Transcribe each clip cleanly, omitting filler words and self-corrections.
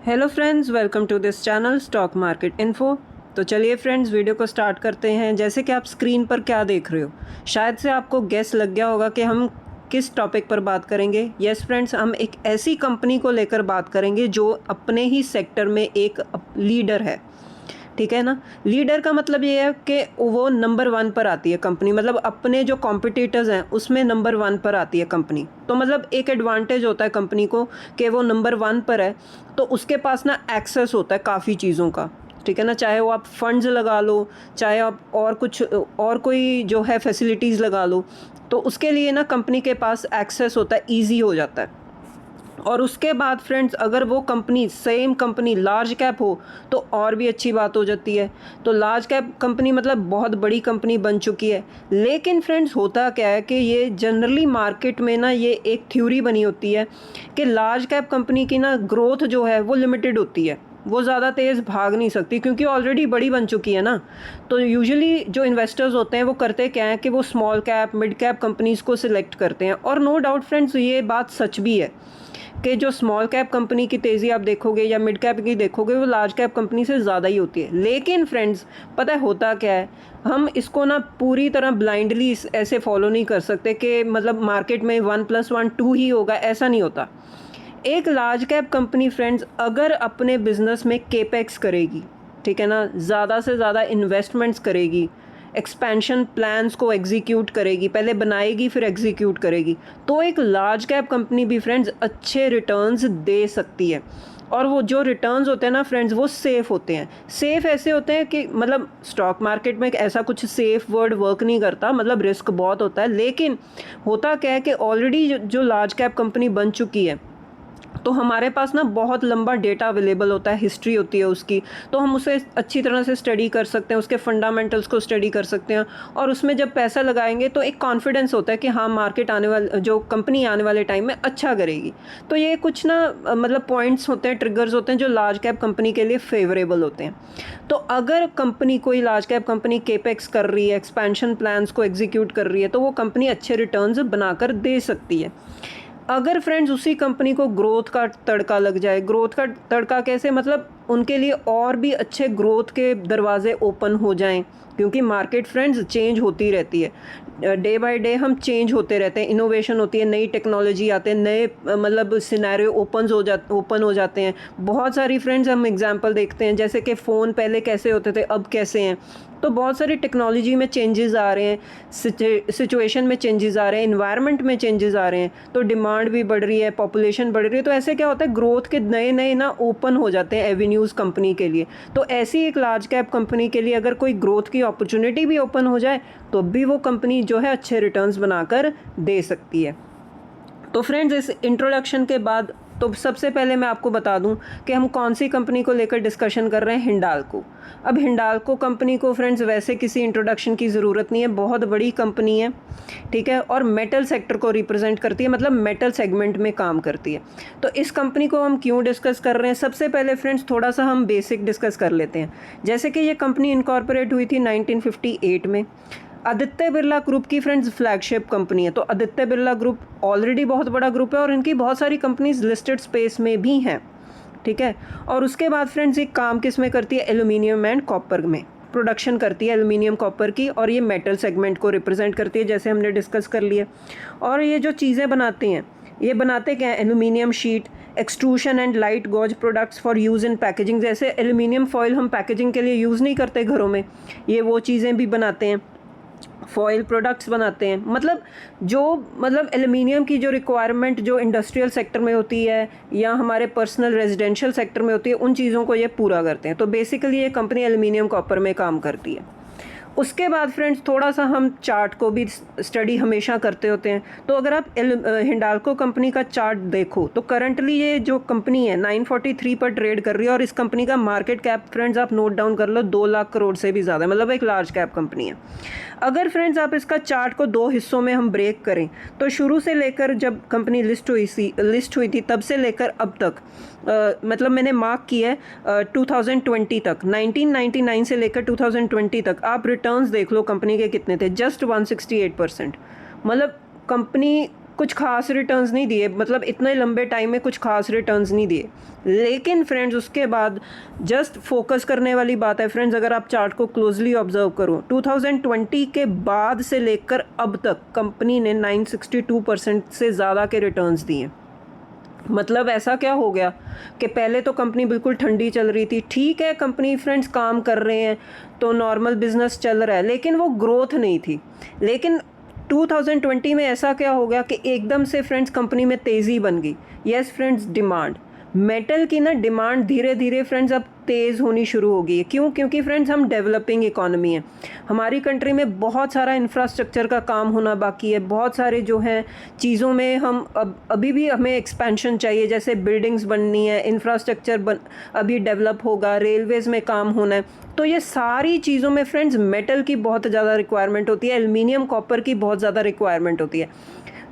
Hello friends, welcome to this channel stock market info. तो चलिए friends, video को start करते हैं। जैसे कि आप स्क्रीन पर क्या देख रहे हो, शायद से आपको गेस लग गया होगा कि हम किस टॉपिक पर बात करेंगे। यस फ्रेंड्स, हम एक ऐसी कंपनी को लेकर बात करेंगे जो अपने ही सेक्टर में एक लीडर है। ठीक है ना। लीडर का मतलब ये है कि वो नंबर 1 पर आती है कंपनी, मतलब अपने जो कॉम्पिटिटर्स हैं उसमें नंबर 1 पर आती है कंपनी। तो मतलब एक एडवांटेज होता है कंपनी को कि वो नंबर 1 पर है, तो उसके पास ना एक्सेस होता है काफ़ी चीज़ों का। ठीक है ना। चाहे वो आप फंड्स लगा लो, चाहे आप और कुछ और कोई जो है फैसिलिटीज़ लगा लो, तो उसके लिए ना कंपनी के पास एक्सेस होता है, ईजी हो जाता है। और उसके बाद फ्रेंड्स, अगर वो company same company large cap हो तो और भी अच्छी बात हो जाती है। तो लार्ज कैप कंपनी मतलब बहुत बड़ी कंपनी बन चुकी है। लेकिन फ्रेंड्स, होता क्या है कि ये जनरली मार्केट में ना ये एक थ्योरी बनी होती है कि लार्ज कैप कंपनी की ना ग्रोथ जो है वो लिमिटेड होती है, वो ज़्यादा तेज़ भाग नहीं सकती क्योंकि ऑलरेडी बड़ी बन चुकी है ना। तो यूजुअली जो इन्वेस्टर्स होते हैं वो करते क्या है कि वो small cap mid cap companies को सिलेक्ट करते हैं। और नो डाउट फ्रेंड्स, ये बात सच भी है कि जो स्मॉल कैप कंपनी की तेज़ी आप देखोगे या मिड कैप की देखोगे, वो लार्ज कैप कंपनी से ज़्यादा ही होती है। लेकिन फ्रेंड्स, पता है होता क्या है, हम इसको ना पूरी तरह ब्लाइंडली ऐसे फॉलो नहीं कर सकते कि मतलब मार्केट में 1+1 2 ही होगा, ऐसा नहीं होता। एक लार्ज कैप कंपनी फ्रेंड्स अगर अपने बिजनेस में केपेक्स करेगी, ठीक है ना, ज़्यादा से ज़्यादा इन्वेस्टमेंट्स करेगी, एक्सपेंशन प्लान्स को एग्जीक्यूट करेगी, पहले बनाएगी फिर एग्जीक्यूट करेगी, तो एक लार्ज कैप कंपनी भी फ्रेंड्स अच्छे रिटर्न्स दे सकती है। और वो जो रिटर्न्स होते हैं ना फ्रेंड्स, वो सेफ़ होते हैं। सेफ़ ऐसे होते हैं कि मतलब स्टॉक मार्केट में ऐसा कुछ सेफ़ वर्ड वर्क नहीं करता, मतलब रिस्क बहुत होता है। लेकिन होता क्या है कि ऑलरेडी जो लार्ज कैप कंपनी बन चुकी है, तो हमारे पास ना बहुत लंबा डेटा अवेलेबल होता है, हिस्ट्री होती है उसकी, तो हम उसे अच्छी तरह से स्टडी कर सकते हैं, उसके फंडामेंटल्स को स्टडी कर सकते हैं। और उसमें जब पैसा लगाएंगे तो एक कॉन्फिडेंस होता है कि हाँ, मार्केट आने वाले जो कंपनी आने वाले टाइम में अच्छा करेगी। तो ये कुछ ना मतलब पॉइंट्स होते हैं, ट्रिगर्स होते हैं जो लार्ज कैप कंपनी के लिए फेवरेबल होते हैं। तो अगर कंपनी कोई लार्ज कैप कंपनी केपेक्स कर रही है, एक्सपेंशन प्लान्स को एग्जीक्यूट कर रही है, तो वो कंपनी अच्छे रिटर्न्स बनाकर दे सकती है। अगर फ्रेंड्स उसी कंपनी को ग्रोथ का तड़का लग जाए, ग्रोथ का तड़का कैसे, मतलब उनके लिए और भी अच्छे ग्रोथ के दरवाजे ओपन हो जाएं, क्योंकि मार्केट फ्रेंड्स चेंज होती रहती है, डे बाय डे हम चेंज होते रहते हैं, इनोवेशन होती है, नई टेक्नोलॉजी आते हैं, नए मतलब सिनेरियो ओपन हो जाते हैं। बहुत सारी फ्रेंड्स हम एग्जांपल देखते हैं, जैसे कि फ़ोन पहले कैसे होते थे, अब कैसे हैं। तो बहुत सारी टेक्नोलॉजी में चेंजेस आ रहे हैं, सिचुएशन में चेंजेस आ रहे हैं, इन्वायरमेंट में चेंजेस आ रहे हैं, तो डिमांड भी बढ़ रही है, पॉपुलेशन बढ़ रही है। तो ऐसे क्या होता है, ग्रोथ के नए नए ना ओपन हो जाते हैं एवेन्यूज़ कंपनी के लिए। तो ऐसी एक लार्ज कैप कंपनी के लिए अगर कोई ग्रोथ की अपॉर्चुनिटी भी ओपन हो जाए, तो भी वो कंपनी जो है अच्छे रिटर्न्स बनाकर दे सकती है। तो फ्रेंड्स, इस इंट्रोडक्शन के बाद तो सबसे पहले मैं आपको बता दूं कि हम कौन सी कंपनी को लेकर डिस्कशन कर रहे हैं, हिंडाल्को। अब हिंडाल्को कंपनी को फ्रेंड्स वैसे किसी इंट्रोडक्शन की ज़रूरत नहीं है, बहुत बड़ी कंपनी है, ठीक है, और मेटल सेक्टर को रिप्रेजेंट करती है, मतलब मेटल सेगमेंट में काम करती है। तो इस कंपनी को हम क्यों डिस्कस कर रहे हैं, सबसे पहले फ्रेंड्स थोड़ा सा हम बेसिक डिस्कस कर लेते हैं। जैसे कि ये कंपनी इनकॉर्पोरेट हुई थी 1958 में। आदित्य बिरला ग्रुप की फ्रेंड्स फ्लैगशिप कंपनी है। तो आदित्य बिरला ग्रुप ऑलरेडी बहुत बड़ा ग्रुप है और इनकी बहुत सारी कंपनीज लिस्टेड स्पेस में भी हैं, ठीक है। और उसके बाद फ्रेंड्स ये काम किस में करती है, एल्यूमिनियम एंड कॉपर में प्रोडक्शन करती है, एल्यूमिनियम कॉपर की, और ये मेटल सेगमेंट को रिप्रेजेंट करती है, जैसे हमने डिस्कस कर लिया। और ये जो चीज़ें बनाते हैं, ये बनाते क्या है, aluminium sheet, extrusion and light gauge products for use in packaging. जैसे एल्यूमिनियम फॉयल हम पैकेजिंग के लिए यूज़ नहीं करते घरों में, ये वो चीज़ें भी बनाते हैं, फॉयल प्रोडक्ट्स बनाते हैं। मतलब एल्युमिनियम की जो रिक्वायरमेंट जो इंडस्ट्रियल सेक्टर में होती है या हमारे पर्सनल रेजिडेंशियल सेक्टर में होती है, उन चीज़ों को ये पूरा करते हैं। तो बेसिकली ये कंपनी एल्युमिनियम कॉपर में काम करती है। उसके बाद फ्रेंड्स थोड़ा सा हम चार्ट को भी स्टडी हमेशा करते होते हैं। तो अगर आप हिंडाल्को कंपनी का चार्ट देखो, तो करंटली ये जो कंपनी है 943 पर ट्रेड कर रही है, और इस कंपनी का मार्केट कैप फ्रेंड्स आप नोट डाउन कर लो, 2 लाख करोड़ से भी ज़्यादा, मतलब एक लार्ज कैप कंपनी है। अगर फ्रेंड्स आप इसका चार्ट को 2 हिस्सों में हम ब्रेक करें, तो शुरू से लेकर जब कंपनी लिस्ट हुई थी तब से लेकर अब तक, मतलब मैंने मार्क किया है 2020 तक, 1999 से लेकर 2020 तक आप रिटर्न्स देख लो कंपनी के कितने थे, जस्ट 168%। मतलब कंपनी कुछ खास रिटर्न्स नहीं दिए, मतलब इतने लंबे टाइम में कुछ खास रिटर्न्स नहीं दिए। लेकिन फ्रेंड्स उसके बाद जस्ट फोकस करने वाली बात है फ्रेंड्स, अगर आप चार्ट को क्लोजली ऑब्जर्व करो 2020 के बाद से लेकर अब तक कंपनी ने 962% से ज़्यादा के रिटर्न्स दिए। मतलब ऐसा क्या हो गया कि पहले तो कंपनी बिल्कुल ठंडी चल रही थी, ठीक है कंपनी फ्रेंड्स काम कर रहे हैं तो नॉर्मल बिजनेस चल रहा है, लेकिन वो ग्रोथ नहीं थी। लेकिन 2020 में ऐसा क्या हो गया कि एकदम से फ्रेंड्स कंपनी में तेज़ी बन गई। यस फ्रेंड्स, डिमांड, मेटल की ना डिमांड धीरे धीरे फ्रेंड्स अब तेज़ होनी शुरू हो गई है। क्यों? क्योंकि फ्रेंड्स हम डेवलपिंग इकोनॉमी है, हमारी कंट्री में बहुत सारा इंफ्रास्ट्रक्चर का काम होना बाकी है, बहुत सारे जो हैं चीज़ों में हम अभी भी हमें एक्सपेंशन चाहिए, जैसे बिल्डिंग्स बननी है, इंफ्रास्ट्रक्चर अभी डेवलप होगा, रेलवेज़ में काम होना है। तो ये सारी चीज़ों में फ्रेंड्स मेटल की बहुत ज़्यादा रिक्वायरमेंट होती है, एल्युमिनियम कॉपर की बहुत ज़्यादा रिक्वायरमेंट होती है।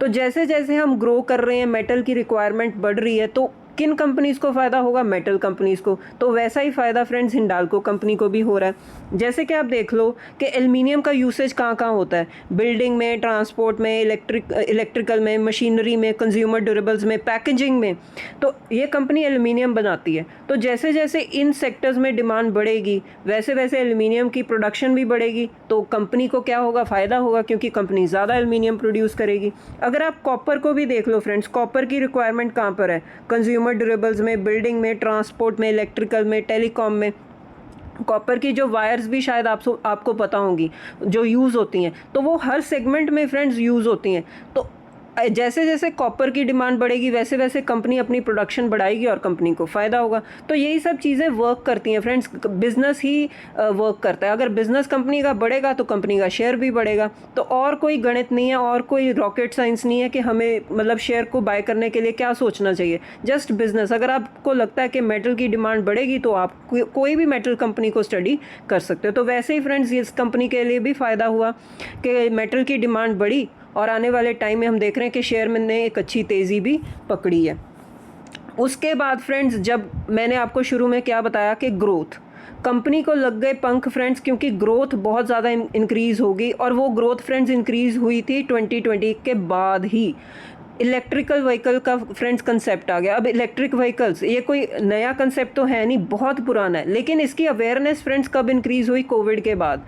तो जैसे जैसे हम ग्रो कर रहे हैं, मेटल की रिक्वायरमेंट बढ़ रही है, तो किन कंपनीज़ को फ़ायदा होगा? मेटल कंपनीज़ को। तो वैसा ही फ़ायदा फ्रेंड्स हिंडाल्को कंपनी को भी हो रहा है। जैसे कि आप देख लो कि एल्युमिनियम का यूसेज कहाँ कहाँ होता है, बिल्डिंग में, ट्रांसपोर्ट में, इलेक्ट्रिकल में, मशीनरी में, कंज्यूमर ड्यूरेबल्स में, पैकेजिंग में। तो ये कंपनी एल्युमिनियम बनाती है। तो जैसे जैसे इन सेक्टर्स में डिमांड बढ़ेगी वैसे वैसे एल्युमिनियम की प्रोडक्शन भी बढ़ेगी, तो कंपनी को क्या होगा? फ़ायदा होगा, क्योंकि कंपनी ज़्यादा एल्युमिनियम प्रोड्यूस करेगी। अगर आप कॉपर को भी देख लो फ्रेंड्स, कॉपर की रिक्वायरमेंट कहाँ पर है? कंज्यूमर ड्यूरेबल्स में, बिल्डिंग में, ट्रांसपोर्ट में, इलेक्ट्रिकल में, टेलीकॉम में। कॉपर की जो वायर्स भी शायद आपको पता होंगी जो यूज़ होती हैं, तो वो हर सेगमेंट में फ्रेंड्स यूज़ होती हैं। तो जैसे जैसे कॉपर की डिमांड बढ़ेगी वैसे वैसे कंपनी अपनी प्रोडक्शन बढ़ाएगी और कंपनी को फ़ायदा होगा। तो यही सब चीज़ें वर्क करती हैं फ्रेंड्स, बिज़नेस ही वर्क करता है। अगर बिज़नेस कंपनी का बढ़ेगा तो कंपनी का शेयर भी बढ़ेगा। तो और कोई गणित नहीं है और कोई रॉकेट साइंस नहीं है कि हमें मतलब शेयर को बाय करने के लिए क्या सोचना चाहिए, जस्ट बिज़नेस। अगर आपको लगता है कि मेटल की डिमांड बढ़ेगी तो आप कोई भी मेटल कंपनी को स्टडी कर सकते हो। तो वैसे ही फ्रेंड्स इस कंपनी के लिए भी फ़ायदा हुआ कि मेटल की डिमांड बढ़ी और आने वाले टाइम में हम देख रहे हैं कि शेयर में ने एक अच्छी तेज़ी भी पकड़ी है। उसके बाद फ्रेंड्स जब मैंने आपको शुरू में क्या बताया कि ग्रोथ, कंपनी को लग गए पंख फ्रेंड्स, क्योंकि ग्रोथ बहुत ज़्यादा इंक्रीज़ होगी और वो ग्रोथ फ्रेंड्स इंक्रीज़ हुई थी 2020 के बाद ही। इलेक्ट्रिकल व्हीकल का फ्रेंड्स कंसेप्ट आ गया। अब इलेक्ट्रिक व्हीकल्स ये कोई नया कंसेप्ट तो है नहीं, बहुत पुराना है, लेकिन इसकी अवेयरनेस फ्रेंड्स कब इंक्रीज़ हुई? कोविड के बाद।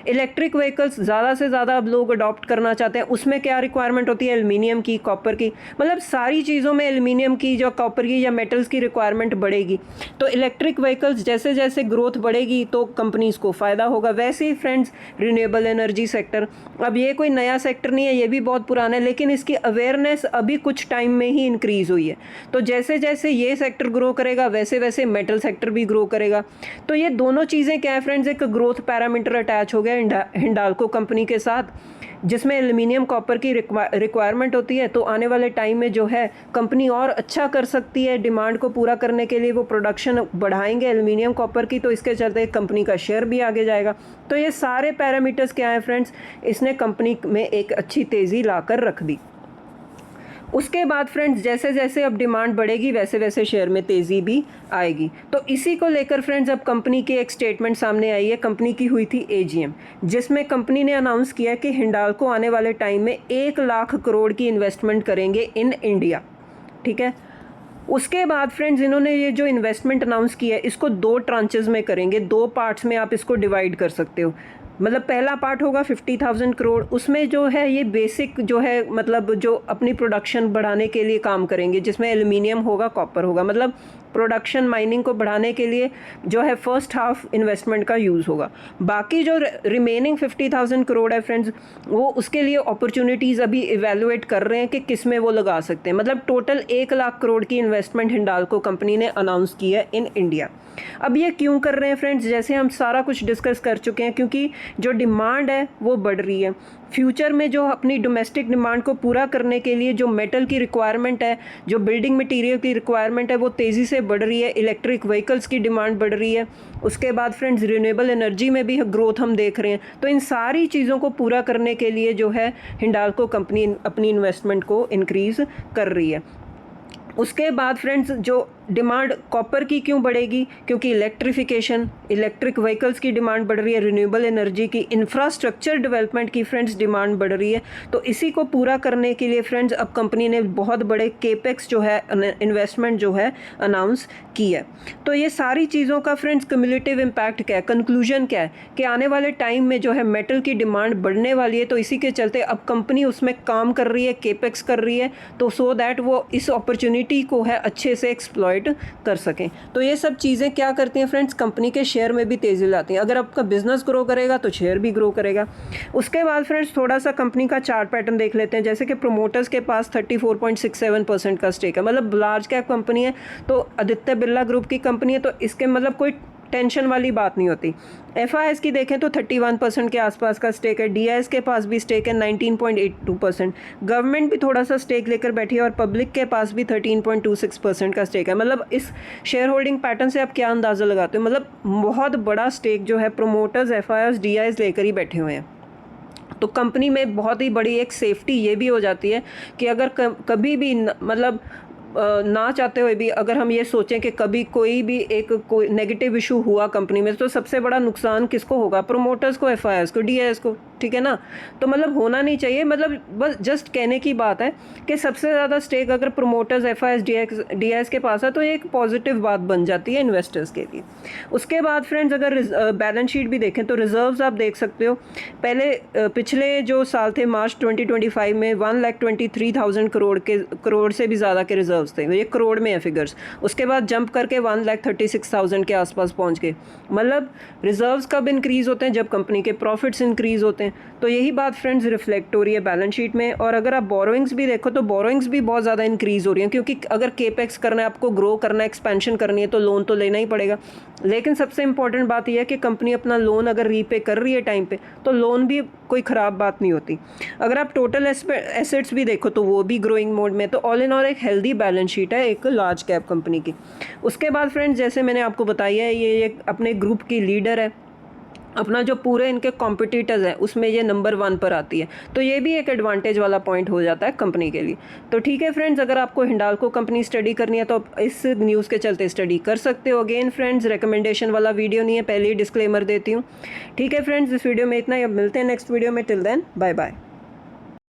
इलेक्ट्रिक व्हीकल्स ज़्यादा से ज़्यादा अब लोग अडॉप्ट करना चाहते हैं। उसमें क्या रिक्वायरमेंट होती है? एल्युमिनियम की, कॉपर की, मतलब सारी चीज़ों में एल्युमिनियम की, जो कॉपर की या मेटल्स की रिक्वायरमेंट बढ़ेगी। तो इलेक्ट्रिक व्हीकल्स जैसे जैसे ग्रोथ बढ़ेगी तो कंपनीज़ को फ़ायदा होगा। वैसे ही फ्रेंड्स रिन्यूएबल एनर्जी सेक्टर, अब ये कोई नया सेक्टर नहीं है, ये भी बहुत पुराना है, लेकिन इसकी अवेयरनेस अभी कुछ टाइम में ही इंक्रीज़ हुई है। तो जैसे जैसे ये सेक्टर ग्रो करेगा वैसे वैसे मेटल सेक्टर भी ग्रो करेगा। तो ये दोनों चीज़ें क्या है फ्रेंड्स, एक ग्रोथ पैरामीटर अटैच हो गया हिंडाल्को कंपनी के साथ, जिसमें एल्युमिनियम कॉपर की रिक्वायरमेंट होती है। तो आने वाले टाइम में जो है कंपनी और अच्छा कर सकती है, डिमांड को पूरा करने के लिए वो प्रोडक्शन बढ़ाएंगे एल्युमिनियम कॉपर की, तो इसके चलते कंपनी का शेयर भी आगे जाएगा। तो ये सारे पैरामीटर्स क्या हैं फ्रेंड्स, इसने कंपनी में एक अच्छी तेज़ी लाकर रख दी। उसके बाद फ्रेंड्स जैसे जैसे अब डिमांड बढ़ेगी वैसे वैसे शेयर में तेज़ी भी आएगी। तो इसी को लेकर फ्रेंड्स अब कंपनी की एक स्टेटमेंट सामने आई है। कंपनी की हुई थी AGM, जिसमें कंपनी ने अनाउंस किया कि हिंडाल्को आने वाले टाइम में 1 लाख करोड़ की इन्वेस्टमेंट करेंगे इन इंडिया। ठीक है, उसके बाद फ्रेंड्स इन्होंने ये जो इन्वेस्टमेंट अनाउंस किया है इसको 2 ट्रांचेस में करेंगे, 2 पार्ट्स में आप इसको डिवाइड कर सकते हो। मतलब पहला पार्ट होगा 50,000 करोड़, उसमें जो है ये बेसिक जो है मतलब जो अपनी प्रोडक्शन बढ़ाने के लिए काम करेंगे, जिसमें एल्युमिनियम होगा, कॉपर होगा, मतलब प्रोडक्शन माइनिंग को बढ़ाने के लिए जो है फर्स्ट हाफ इन्वेस्टमेंट का यूज़ होगा। बाकी जो रिमेनिंग 50,000 करोड़ है फ्रेंड्स, वो उसके लिए अपॉर्चुनिटीज़ अभी इवेलुएट कर रहे हैं कि किस में वो लगा सकते हैं। मतलब टोटल 1 लाख करोड़ की इन्वेस्टमेंट हिंडाल्को कंपनी ने अनाउंस की है इन इंडिया। अब ये क्यों कर रहे हैं फ्रेंड्स, जैसे हम सारा कुछ डिस्कस कर चुके हैं, क्योंकि जो डिमांड है वो बढ़ रही है। फ्यूचर में जो अपनी डोमेस्टिक डिमांड को पूरा करने के लिए जो मेटल की रिक्वायरमेंट है, जो बिल्डिंग मटेरियल की रिक्वायरमेंट है, वो तेज़ी से बढ़ रही है। इलेक्ट्रिक व्हीकल्स की डिमांड बढ़ रही है। उसके बाद फ्रेंड्स रिन्यूएबल एनर्जी में भी ग्रोथ हम देख रहे हैं। तो इन सारी चीज़ों को पूरा करने के लिए जो है हिंडाल्को कंपनी अपनी इन्वेस्टमेंट को इंक्रीज़ कर रही है। उसके बाद फ्रेंड्स जो डिमांड कॉपर की क्यों बढ़ेगी, क्योंकि इलेक्ट्रिफिकेशन, इलेक्ट्रिक व्हीकल्स की डिमांड बढ़ रही है, रिन्यूएबल एनर्जी की, इंफ्रास्ट्रक्चर डेवलपमेंट की फ्रेंड्स डिमांड बढ़ रही है। तो इसी को पूरा करने के लिए फ्रेंड्स अब कंपनी ने बहुत बड़े केपेक्स जो है इन्वेस्टमेंट जो है अनाउंस की है। तो ये सारी चीज़ों का फ्रेंड्स क्यूमुलेटिव इम्पैक्ट क्या है, कंक्लूजन क्या है कि आने वाले टाइम में जो है मेटल की डिमांड बढ़ने वाली है। तो इसी के चलते अब कंपनी उसमें काम कर रही है, केपेक्स कर रही है, तो सो दैट वो इस अपॉर्चुनिटी को है अच्छे से एक्सप्लॉइट कर सकें। तो ये सब चीज़ें क्या करती हैं फ्रेंड्स, कंपनी के शेयर में भी तेज़ी लाती हैं। अगर आपका बिजनेस ग्रो करेगा तो शेयर भी ग्रो करेगा। उसके बाद फ्रेंड्स थोड़ा सा कंपनी का चार्ट पैटर्न देख लेते हैं। जैसे कि प्रोमोटर्स के पास 34.67% का स्टेक है, मतलब लार्ज कैप कंपनी है, तो आदित्य बिरला ग्रुप की कंपनी है, तो इसके मतलब कोई टेंशन वाली बात नहीं होती। FIS की देखें तो 31% के आसपास का स्टेक है, DIS के पास भी स्टेक है 19.82%, गवर्नमेंट भी थोड़ा सा स्टेक लेकर बैठी है और पब्लिक के पास भी 13.26% का स्टेक है। मतलब इस शेयर होल्डिंग पैटर्न से आप क्या अंदाज़ा लगाते हो, मतलब बहुत बड़ा स्टेक जो है प्रोमोटर्स FIS DIS लेकर ही बैठे हुए हैं। तो कंपनी में बहुत ही बड़ी एक सेफ्टी ये भी हो जाती है कि अगर कभी भी मतलब ना चाहते हुए भी अगर हम ये सोचें कि कभी कोई भी कोई नेगेटिव इशू हुआ कंपनी में, तो सबसे बड़ा नुकसान किसको होगा, प्रोमोटर्स को, FIS को, DIS को, ठीक है ना। तो मतलब होना नहीं चाहिए, मतलब बस जस्ट कहने की बात है कि सबसे ज़्यादा स्टेक अगर प्रोमोटर्स FIS DIS के पास है तो ये एक पॉजिटिव बात बन जाती है इन्वेस्टर्स के लिए। उसके बाद फ्रेंड्स अगर बैलेंस शीट भी देखें तो रिजर्व्स आप देख सकते हो, पहले पिछले जो साल थे मार्च 2025 में 1,23,000 करोड़ से भी ज़्यादा के रिजर्व थे, ये करोड़ में है फिगर्स। उसके बाद जंप करके 1,36,000 के आसपास पहुंच गए। मतलब रिजर्व्स कब इंक्रीज़ होते हैं, जब कंपनी के प्रॉफिट्स इंक्रीज़ होते हैं। तो यही बात फ्रेंड्स रिफ्लेक्ट हो रही है बैलेंस शीट में। और अगर आप बोरोइंग्स भी देखो तो बोरोइंग्स भी बहुत ज़्यादा इंक्रीज़ हो रही हैं, क्योंकि अगर केपेक्स करना है, आपको ग्रो करना है, एक्सपेंशन करनी है, तो लोन तो लेना ही पड़ेगा। लेकिन सबसे इंपॉर्टेंट बात यह है कि कंपनी अपना लोन अगर रीपे कर रही है टाइम पे, तो लोन भी कोई ख़राब बात नहीं होती। अगर आप टोटल एसेट्स भी देखो तो वो भी ग्रोइंग मोड में। तो ऑल इन ऑल एक हेल्दी बैलेंस शीट है एक लार्ज कैप कंपनी की। उसके बाद फ्रेंड्स जैसे मैंने आपको बताया है, ये अपने ग्रुप की लीडर है, अपना जो पूरे इनके कॉम्पिटिटर्स हैं उसमें ये नंबर 1 पर आती है। तो ये भी एक एडवांटेज वाला पॉइंट हो जाता है कंपनी के लिए। तो ठीक है फ्रेंड्स, अगर आपको हिंडाल्को कंपनी स्टडी करनी है तो आप इस न्यूज़ के चलते स्टडी कर सकते हो। अगेन फ्रेंड्स रिकमेंडेशन वाला वीडियो नहीं है, पहले ही डिस्क्लेमर देती हूँ। ठीक है फ्रेंड्स, इस वीडियो में इतना ही, अब मिलते हैं नेक्स्ट वीडियो में। Till then bye bye.